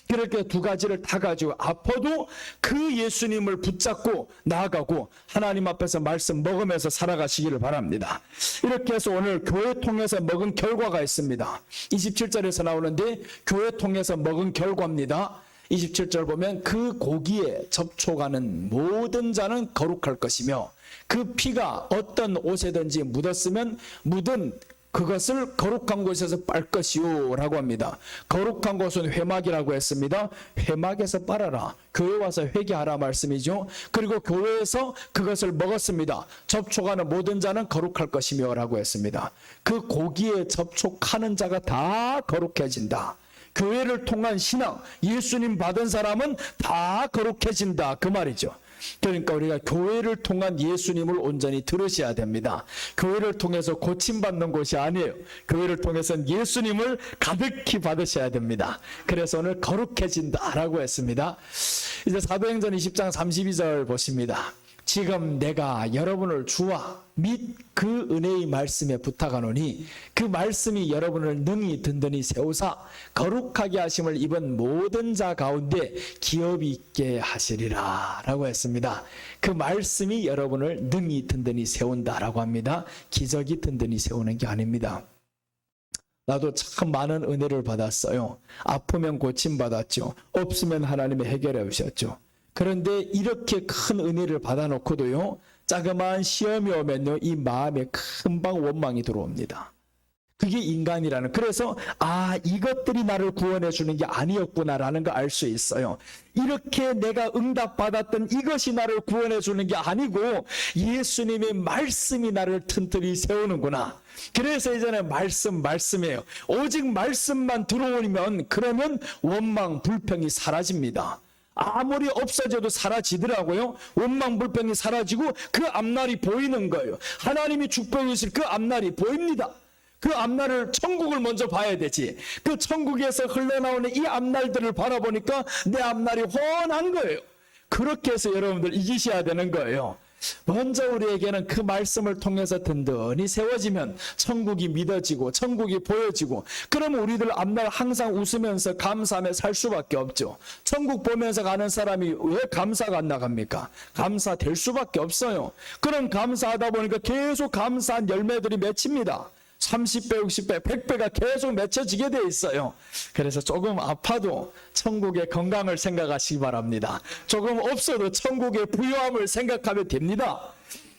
그렇게 두 가지를 다 가지고 아파도 그 예수님을 붙잡고 나아가고 하나님 앞에서 말씀 먹으면서 살아가시기를 바랍니다. 이렇게 해서 오늘 교회 통해서 먹은 결과가 있습니다. 27절에서 나오는데 교회 통해서 먹은 결과입니다. 27절 보면 그 고기에 접촉하는 모든 자는 거룩할 것이며 그 피가 어떤 옷에든지 묻었으면 묻은 그것을 거룩한 곳에서 빨 것이요 라고 합니다. 거룩한 곳은 회막이라고 했습니다. 회막에서 빨아라. 교회 와서 회개하라 말씀이죠. 그리고 교회에서 그것을 먹었습니다. 접촉하는 모든 자는 거룩할 것이며 라고 했습니다. 그 고기에 접촉하는 자가 다 거룩해진다. 교회를 통한 신앙, 예수님 받은 사람은 다 거룩해진다 그 말이죠. 그러니까 우리가 교회를 통한 예수님을 온전히 들으셔야 됩니다. 교회를 통해서 고침받는 곳이 아니에요. 교회를 통해서는 예수님을 가득히 받으셔야 됩니다. 그래서 오늘 거룩해진다라고 했습니다. 이제 사도행전 20장 32절 보십니다. 지금 내가 여러분을 주와 및 그 은혜의 말씀에 부탁하노니 그 말씀이 여러분을 능히 든든히 세우사 거룩하게 하심을 입은 모든 자 가운데 기업 있게 하시리라 라고 했습니다. 그 말씀이 여러분을 능히 든든히 세운다라고 합니다. 기적이 든든히 세우는 게 아닙니다. 나도 참 많은 은혜를 받았어요. 아프면 고침받았죠. 없으면 하나님이 해결해 주셨죠. 그런데 이렇게 큰 은혜를 받아놓고도요, 자그마한 시험이 오면요, 이 마음에 금방 원망이 들어옵니다. 그게 인간이라는, 그래서 이것들이 나를 구원해 주는 게 아니었구나라는 걸 알 수 있어요. 이렇게 내가 응답받았던 이것이 나를 구원해 주는 게 아니고 예수님의 말씀이 나를 튼튼히 세우는구나. 그래서 이제는 말씀이에요. 오직 말씀만 들어오면 그러면 원망, 불평이 사라집니다. 아무리 없어져도 사라지더라고요. 원망 불평이 사라지고 그 앞날이 보이는 거예요. 하나님이 축복해 주실 그 앞날이 보입니다. 그 앞날을, 천국을 먼저 봐야 되지. 그 천국에서 흘러나오는 이 앞날들을 바라보니까 내 앞날이 훤한 거예요. 그렇게 해서 여러분들 이기셔야 되는 거예요. 먼저 우리에게는 그 말씀을 통해서 든든히 세워지면 천국이 믿어지고 천국이 보여지고, 그러면 우리들 앞날 항상 웃으면서 감사하며 살 수밖에 없죠. 천국 보면서 가는 사람이 왜 감사가 안 나갑니까? 감사될 수밖에 없어요. 그럼 감사하다 보니까 계속 감사한 열매들이 맺힙니다. 30배, 60배, 100배가 계속 맺혀지게 돼 있어요. 그래서 조금 아파도 천국의 건강을 생각하시기 바랍니다. 조금 없어도 천국의 부유함을 생각하면 됩니다.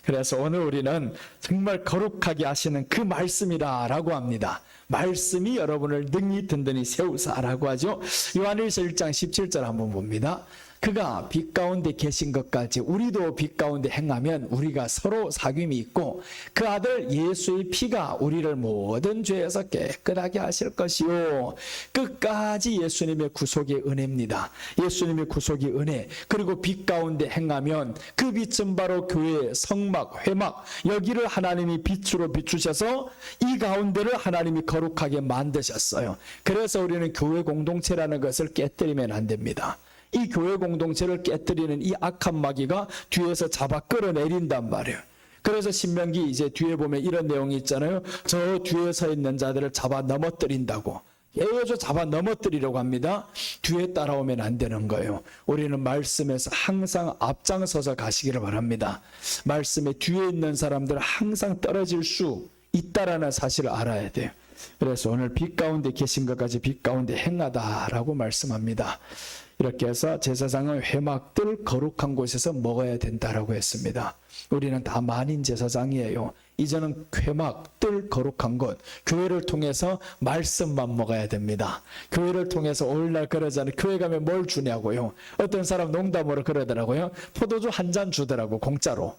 그래서 오늘 우리는 정말 거룩하게 하시는 그 말씀이라고 합니다. 말씀이 여러분을 능히 든든히 세우사라고 하죠. 요한일서 1장 17절 한번 봅니다. 그가 빛 가운데 계신 것까지 우리도 빛 가운데 행하면 우리가 서로 사귐이 있고 그 아들 예수의 피가 우리를 모든 죄에서 깨끗하게 하실 것이요. 끝까지 예수님의 구속의 은혜입니다. 예수님의 구속의 은혜, 그리고 빛 가운데 행하면 그 빛은 바로 교회 성막, 회막, 여기를 하나님이 빛으로 비추셔서 이 가운데를 하나님이 거룩하게 만드셨어요. 그래서 우리는 교회 공동체라는 것을 깨뜨리면 안 됩니다. 이 교회 공동체를 깨뜨리는 이 악한 마귀가 뒤에서 잡아 끌어내린단 말이에요. 그래서 신명기 이제 뒤에 보면 이런 내용이 있잖아요. 저 뒤에 서 있는 자들을 잡아 넘어뜨린다고. 계속 잡아 넘어뜨리려고 합니다. 뒤에 따라오면 안 되는 거예요. 우리는 말씀에서 항상 앞장서서 가시기를 바랍니다. 말씀의 뒤에 있는 사람들 항상 떨어질 수 있다라는 사실을 알아야 돼요. 그래서 오늘 빛 가운데 계신 것까지 빛 가운데 행하다라고 말씀합니다. 이렇게 해서 제사장은 회막들 거룩한 곳에서 먹어야 된다라고 했습니다. 우리는 다 만인 제사장이에요. 이제는 회막들 거룩한 곳, 교회를 통해서 말씀만 먹어야 됩니다. 교회를 통해서 오늘날 그러잖아요. 교회 가면 뭘 주냐고요. 어떤 사람 농담으로 그러더라고요. 포도주 한 잔 주더라고, 공짜로.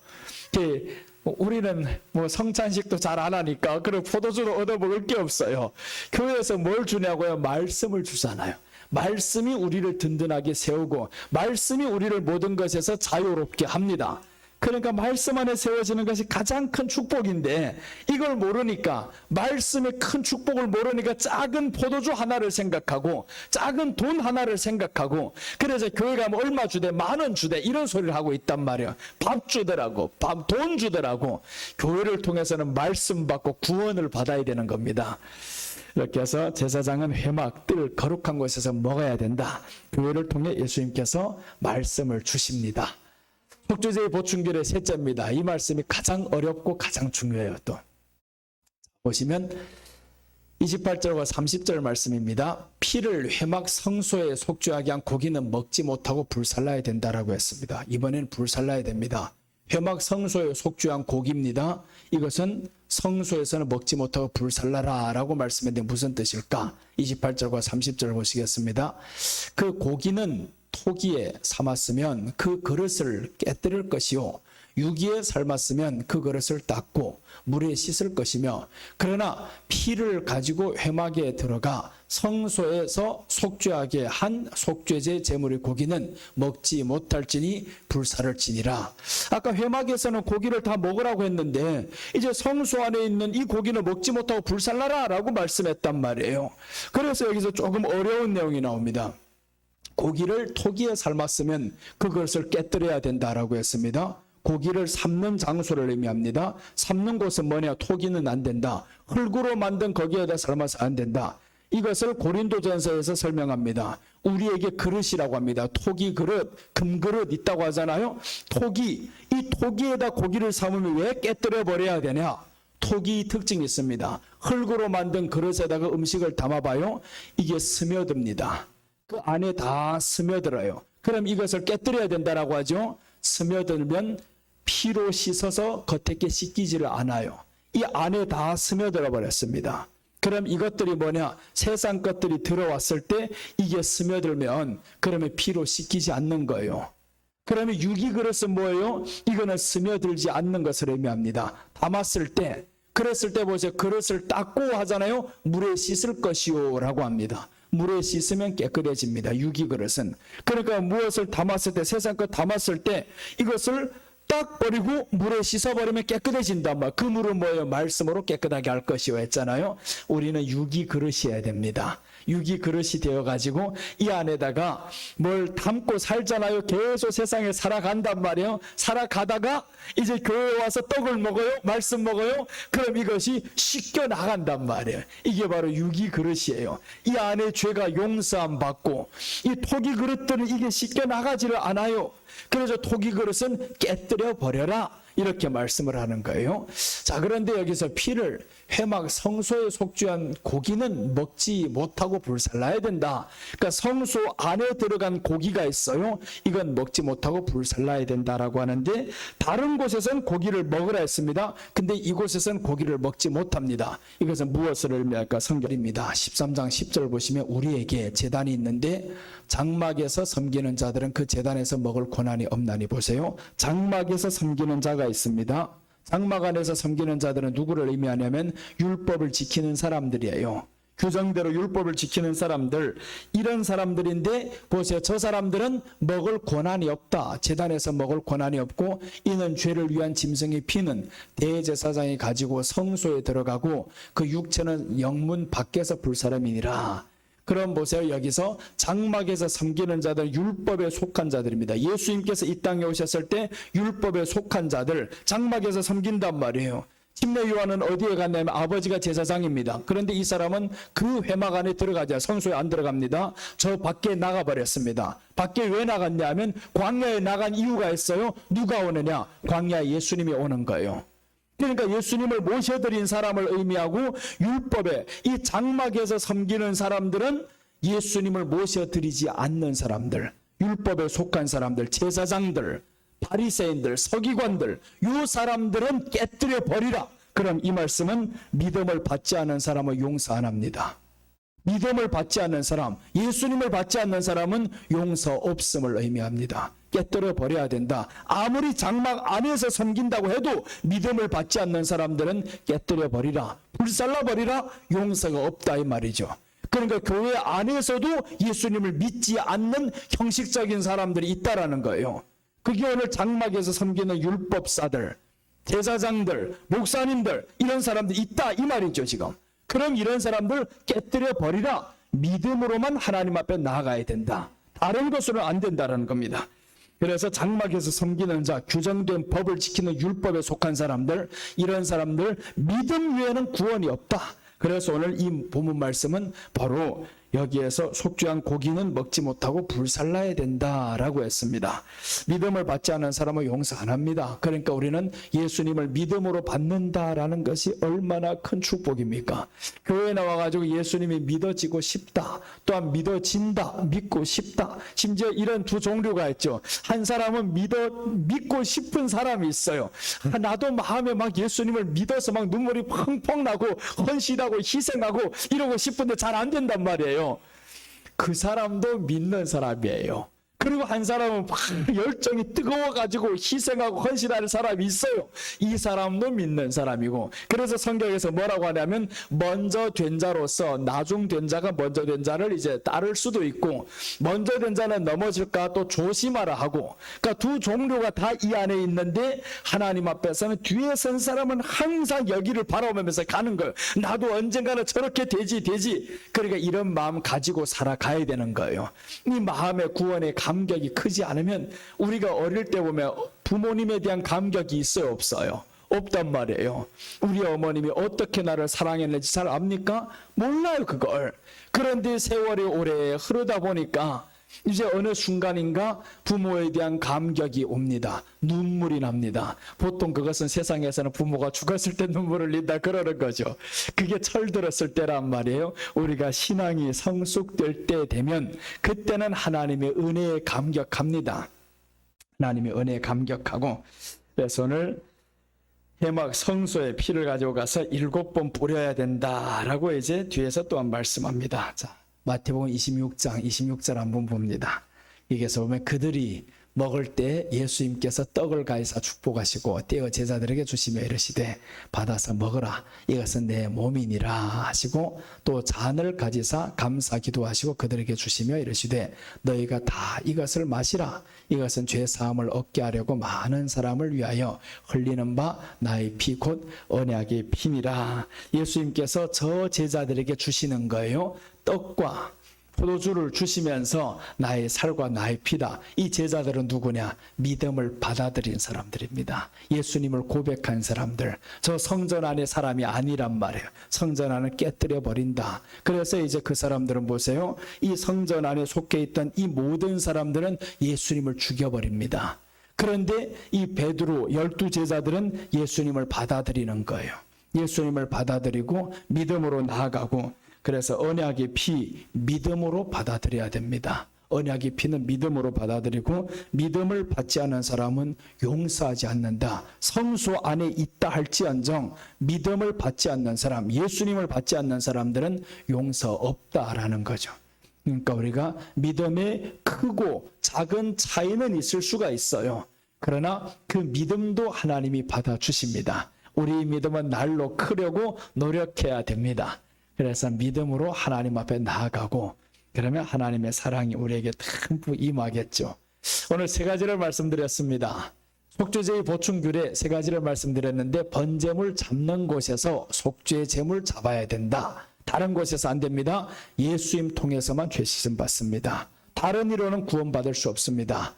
우리는 성찬식도 잘 안 하니까 그런 포도주를 얻어먹을 게 없어요. 교회에서 뭘 주냐고요? 말씀을 주잖아요. 말씀이 우리를 든든하게 세우고 말씀이 우리를 모든 것에서 자유롭게 합니다. 그러니까 말씀 안에 세워지는 것이 가장 큰 축복인데, 이걸 모르니까, 말씀의 큰 축복을 모르니까 작은 포도주 하나를 생각하고 작은 돈 하나를 생각하고, 그래서 교회 가면 얼마 주대, 10,000원 주대, 이런 소리를 하고 있단 말이에요. 밥 주더라고, 돈 주더라고. 교회를 통해서는 말씀 받고 구원을 받아야 되는 겁니다. 이렇게 해서 제사장은 회막, 뜰, 거룩한 곳에서 먹어야 된다. 교회를 통해 예수님께서 말씀을 주십니다. 속죄제의 보충결의 셋째입니다. 이 말씀이 가장 어렵고 가장 중요해요. 또 보시면 28절과 30절 말씀입니다. 피를 회막 성소에 속죄하게 한 고기는 먹지 못하고 불살라야 된다라고 했습니다. 이번엔 불살라야 됩니다. 회막 성소에 속죄한 고기입니다. 이것은 성소에서는 먹지 못하고 불살라라 라고 말씀했는데 무슨 뜻일까? 28절과 30절 보시겠습니다. 그 고기는 토기에 삶았으면 그 그릇을 깨뜨릴 것이요, 유기에 삶았으면 그 그릇을 닦고 물에 씻을 것이며, 그러나 피를 가지고 회막에 들어가 성소에서 속죄하게 한 속죄제 제물의 고기는 먹지 못할지니 불살을지니라. 아까 회막에서는 고기를 다 먹으라고 했는데 이제 성소 안에 있는 이 고기는 먹지 못하고 불살라라 라고 말씀했단 말이에요. 그래서 여기서 조금 어려운 내용이 나옵니다. 고기를 토기에 삶았으면 그것을 깨뜨려야 된다라고 했습니다. 고기를 삶는 장소를 의미합니다. 삶는 곳은 뭐냐? 토기는 안 된다. 흙으로 만든 거기에다 삶아서 안 된다. 이것을 고린도전서에서 설명합니다. 우리에게 그릇이라고 합니다. 토기 그릇, 금 그릇 있다고 하잖아요. 토기, 이 토기에다 고기를 삶으면 왜 깨뜨려 버려야 되냐? 토기 특징이 있습니다. 흙으로 만든 그릇에다가 음식을 담아봐요. 이게 스며듭니다. 그 안에 다 스며들어요. 그럼 이것을 깨뜨려야 된다라고 하죠. 스며들면 피로 씻어서 겉에 게 씻기지를 않아요. 이 안에 다 스며들어 버렸습니다. 그럼 이것들이 뭐냐? 세상 것들이 들어왔을 때 이게 스며들면 그러면 피로 씻기지 않는 거예요. 그러면 유기 그릇은 뭐예요? 이거는 스며들지 않는 것을 의미합니다. 담았을 때, 그랬을 때 보세요. 그릇을 닦고 하잖아요. 물에 씻을 것이요 라고 합니다. 물에 씻으면 깨끗해집니다. 유기 그릇은. 그러니까 무엇을 담았을 때, 세상 것 담았을 때 이것을 딱 버리고 물에 씻어버리면 깨끗해진단 말. 그 물은 뭐예요? 말씀으로 깨끗하게 할 것이요 했잖아요. 우리는 유기 그릇이어야 됩니다. 유기 그릇이 되어가지고 이 안에다가 뭘 담고 살잖아요. 계속 세상에 살아간단 말이에요. 살아가다가 이제 교회에 와서 떡을 먹어요. 말씀 먹어요. 그럼 이것이 씻겨 나간단 말이에요. 이게 바로 유기 그릇이에요. 이 안에 죄가 용서함 받고 이 토기 그릇들은 이게 씻겨 나가지를 않아요. 그래서 토기 그릇은 깨뜨려 버려라 이렇게 말씀을 하는 거예요. 자, 그런데 여기서 피를 회막 성소에 속죄한 고기는 먹지 못하고 불살라야 된다. 그러니까 성소 안에 들어간 고기가 있어요. 이건 먹지 못하고 불살라야 된다라고 하는데 다른 곳에서는 고기를 먹으라 했습니다. 근데 이곳에서는 고기를 먹지 못합니다. 이것은 무엇을 의미할까? 성결입니다. 13장 10절 보시면 우리에게 제단이 있는데 장막에서 섬기는 자들은 그 제단에서 먹을 권한이 없나니. 보세요. 장막에서 섬기는 자가 있습니다. 장막 안에서 섬기는 자들은 누구를 의미하냐면 율법을 지키는 사람들이에요. 규정대로 율법을 지키는 사람들, 이런 사람들인데 보세요. 저 사람들은 먹을 권한이 없다. 제단에서 먹을 권한이 없고 이는 죄를 위한 짐승의 피는 대제사장이 가지고 성소에 들어가고 그 육체는 영문 밖에서 불사람이니라. 그럼 보세요. 여기서 장막에서 섬기는 자들 율법에 속한 자들입니다. 예수님께서 이 땅에 오셨을 때 율법에 속한 자들 장막에서 섬긴단 말이에요. 침례 요한은 어디에 갔냐면 아버지가 제사장입니다. 그런데 이 사람은 그 회막 안에 들어가자 성소에 안 들어갑니다. 저 밖에 나가버렸습니다. 밖에 왜 나갔냐 하면 광야에 나간 이유가 있어요. 누가 오느냐? 광야에 예수님이 오는 거예요. 그러니까 예수님을 모셔드린 사람을 의미하고 율법에 이 장막에서 섬기는 사람들은 예수님을 모셔드리지 않는 사람들, 율법에 속한 사람들, 제사장들, 바리새인들, 서기관들, 이 사람들은 깨뜨려 버리라. 그럼 이 말씀은 믿음을 받지 않은 사람은 용서 안 합니다. 믿음을 받지 않는 사람, 예수님을 받지 않는 사람은 용서 없음을 의미합니다. 깨뜨려 버려야 된다. 아무리 장막 안에서 섬긴다고 해도 믿음을 받지 않는 사람들은 깨뜨려 버리라, 불살라 버리라, 용서가 없다 이 말이죠. 그러니까 교회 안에서도 예수님을 믿지 않는 형식적인 사람들이 있다라는 거예요. 그게 오늘 장막에서 섬기는 율법사들, 제사장들, 목사님들 이런 사람들이 있다 이 말이죠 지금. 그럼 이런 사람들 깨뜨려 버리라. 믿음으로만 하나님 앞에 나아가야 된다. 다른 것으로는 안 된다라는 겁니다. 그래서 장막에서 섬기는 자, 규정된 법을 지키는 율법에 속한 사람들, 이런 사람들 믿음 외에는 구원이 없다. 그래서 오늘 이 본문 말씀은 바로 여기에서 속죄한 고기는 먹지 못하고 불살라야 된다라고 했습니다. 믿음을 받지 않은 사람은 용서 안 합니다. 그러니까 우리는 예수님을 믿음으로 받는다라는 것이 얼마나 큰 축복입니까? 교회에 나와가지고 예수님이 믿어지고 싶다, 또한 믿어진다, 믿고 싶다. 심지어 이런 두 종류가 있죠. 한 사람은 믿고 싶은 사람이 있어요. 나도 마음에 막 예수님을 믿어서 막 눈물이 펑펑 나고 헌신하고 희생하고 이러고 싶은데 잘 안 된단 말이에요. 그 사람도 믿는 사람이에요. 그리고 한 사람은 막 열정이 뜨거워가지고 희생하고 헌신하는 사람이 있어요. 이 사람도 믿는 사람이고, 그래서 성경에서 뭐라고 하냐면 먼저 된 자로서 나중 된 자가 먼저 된 자를 이제 따를 수도 있고, 먼저 된 자는 넘어질까 또 조심하라 하고, 그러니까 두 종류가 다 이 안에 있는데 하나님 앞에서는 뒤에 선 사람은 항상 여기를 바라보면서 가는 거예요. 나도 언젠가는 저렇게 되지. 그러니까 이런 마음 가지고 살아가야 되는 거예요. 이 마음의 구원의 감격이 크지 않으면, 우리가 어릴 때 보면 부모님에 대한 감격이 있어요, 없어요? 없단 말이에요. 우리 어머님이 어떻게 나를 사랑했는지 잘 압니까? 몰라요, 그걸. 그런데 세월이 오래 흐르다 보니까 이제 어느 순간인가 부모에 대한 감격이 옵니다. 눈물이 납니다. 보통 그것은 세상에서는 부모가 죽었을 때 눈물을 흘린다 그러는 거죠. 그게 철들었을 때란 말이에요. 우리가 신앙이 성숙될 때 되면 그때는 하나님의 은혜에 감격합니다. 하나님의 은혜에 감격하고, 그래서 오늘 회막 성소에 피를 가지고 가서 7번 뿌려야 된다라고 이제 뒤에서 또한 말씀합니다. 자, 마태복음 26장 26절 한번 봅니다. 여기서 보면 그들이 먹을 때 예수님께서 떡을 가지사 축복하시고 떼어 제자들에게 주시며 이르시되 받아서 먹으라, 이것은 내 몸이니라 하시고, 또 잔을 가지사 감사 기도하시고 그들에게 주시며 이르시되 너희가 다 이것을 마시라, 이것은 죄 사함을 얻게 하려고 많은 사람을 위하여 흘리는 바 나의 피 곧 언약의 피니라. 예수님께서 저 제자들에게 주시는 거예요. 떡과 포도주를 주시면서 나의 살과 나의 피다. 이 제자들은 누구냐? 믿음을 받아들인 사람들입니다. 예수님을 고백한 사람들. 저 성전 안의 사람이 아니란 말이에요. 성전 안을 깨뜨려 버린다. 그래서 이제 그 사람들은 보세요. 이 성전 안에 속해 있던 이 모든 사람들은 예수님을 죽여버립니다. 그런데 이 베드로 12제자들은 예수님을 받아들이는 거예요. 예수님을 받아들이고 믿음으로 나아가고, 그래서 언약의 피, 믿음으로 받아들여야 됩니다. 언약의 피는 믿음으로 받아들이고, 믿음을 받지 않는 사람은 용서하지 않는다. 성소 안에 있다 할지언정 믿음을 받지 않는 사람, 예수님을 받지 않는 사람들은 용서 없다라는 거죠. 그러니까 우리가 믿음의 크고 작은 차이는 있을 수가 있어요. 그러나 그 믿음도 하나님이 받아주십니다. 우리 믿음은 날로 크려고 노력해야 됩니다. 그래서 믿음으로 하나님 앞에 나아가고, 그러면 하나님의 사랑이 우리에게 듬뿍 임하겠죠. 오늘 3가지를 말씀드렸습니다. 속죄제의 보충규례 3가지를 말씀드렸는데, 번제물 잡는 곳에서 속죄 제물 잡아야 된다. 다른 곳에서 안 됩니다. 예수님 통해서만 죄 씻음 받습니다. 다른 이로는 구원받을 수 없습니다.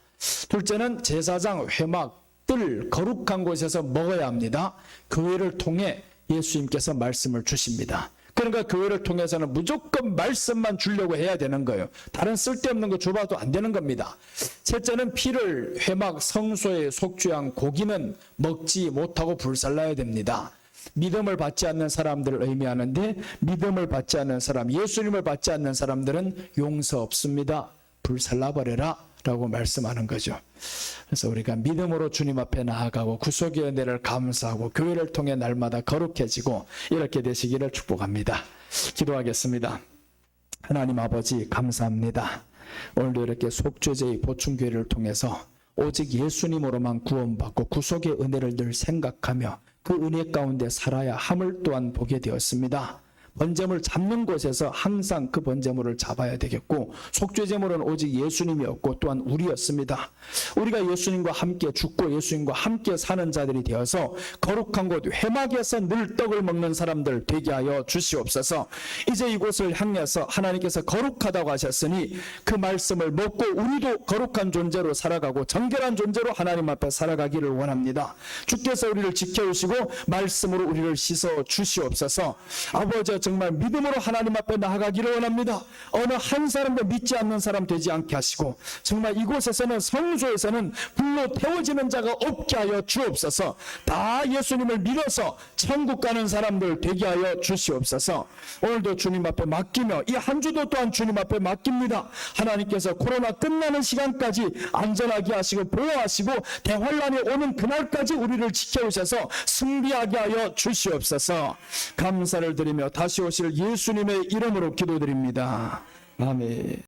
둘째는 제사장, 회막, 뜰, 거룩한 곳에서 먹어야 합니다. 교회를 통해 예수님께서 말씀을 주십니다. 그러니까 교회를 통해서는 무조건 말씀만 주려고 해야 되는 거예요. 다른 쓸데없는 거 줘봐도 안 되는 겁니다. 셋째는 피를 회막 성소에 속죄한 고기는 먹지 못하고 불살라야 됩니다. 믿음을 받지 않는 사람들을 의미하는데, 믿음을 받지 않는 사람, 예수님을 받지 않는 사람들은 용서 없습니다. 불살라버려라 라고 말씀하는 거죠. 그래서 우리가 믿음으로 주님 앞에 나아가고 구속의 은혜를 감사하고 교회를 통해 날마다 거룩해지고 이렇게 되시기를 축복합니다. 기도하겠습니다. 하나님 아버지 감사합니다. 오늘도 이렇게 속죄제의 보충교회를 통해서 오직 예수님으로만 구원받고 구속의 은혜를 늘 생각하며 그 은혜 가운데 살아야 함을 또한 보게 되었습니다. 번제물 잡는 곳에서 항상 그 번제물을 잡아야 되겠고, 속죄제물은 오직 예수님이었고 또한 우리였습니다. 우리가 예수님과 함께 죽고 예수님과 함께 사는 자들이 되어서 거룩한 곳 회막에서 늘 떡을 먹는 사람들 되게 하여 주시옵소서. 이제 이곳을 향해서 하나님께서 거룩하다고 하셨으니 그 말씀을 먹고 우리도 거룩한 존재로 살아가고 정결한 존재로 하나님 앞에 살아가기를 원합니다. 주께서 우리를 지켜주시고 말씀으로 우리를 씻어 주시옵소서. 아버지, 정말 믿음으로 하나님 앞에 나아가기를 원합니다. 어느 한 사람도 믿지 않는 사람 되지 않게 하시고 정말 이곳에서는 성소에서는 불로 태워지는 자가 없게 하여 주옵소서. 다 예수님을 믿어서 천국 가는 사람들 되게 하여 주시옵소서. 오늘도 주님 앞에 맡기며 이 한 주도 또한 주님 앞에 맡깁니다. 하나님께서 코로나 끝나는 시간까지 안전하게 하시고 보호하시고 대환란이 오는 그날까지 우리를 지켜주셔서 승리하게 하여 주시옵소서. 감사를 드리며 다시 오실 예수님의 이름으로 기도드립니다. 아멘.